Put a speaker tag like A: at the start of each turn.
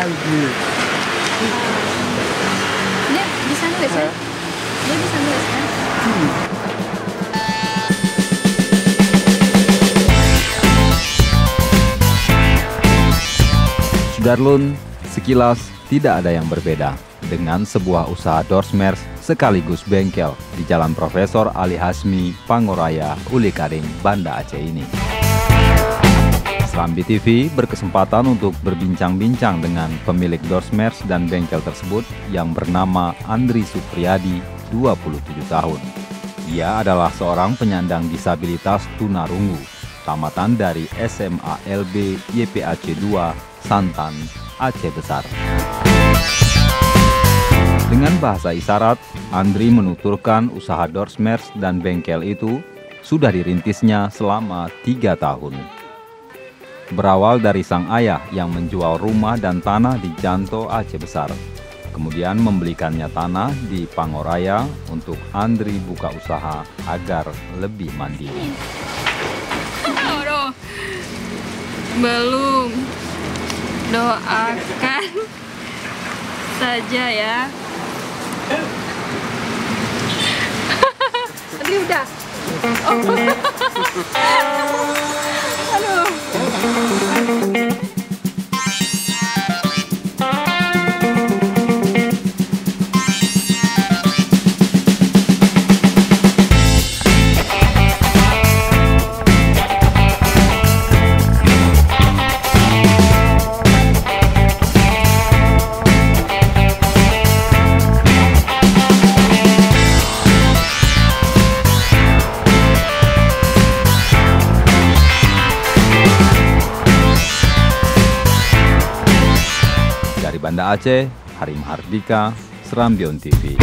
A: lagi.
B: Dia bisa nulis kan? Dia bisa nulis kan?
C: Sudarlun, sekilas tidak ada yang berbeda dengan sebuah usaha Dorsmers sekaligus bengkel di Jalan Profesor Ali Hasmi, Pangoraya, Ulikaring, Banda Aceh ini. Serambi TV berkesempatan untuk berbincang-bincang dengan pemilik Dorsmers dan bengkel tersebut yang bernama Andri Supriyadi, 27 tahun. Ia adalah seorang penyandang disabilitas tunarungu, tamatan dari SMA LB YPAC 2 Santan, Aceh Besar. Dengan bahasa isyarat, Andri menuturkan usaha Dorsmers dan bengkel itu sudah dirintisnya selama 3 tahun. Berawal dari sang ayah yang menjual rumah dan tanah di Janto, Aceh Besar. Kemudian membelikannya tanah di Pangoraya untuk Andri buka usaha agar lebih mandiri.
B: Belum. Doakan saja ya. Tadi udah. Aduh.
C: Dari Banda Aceh, Harim Hardika, Serambi TV.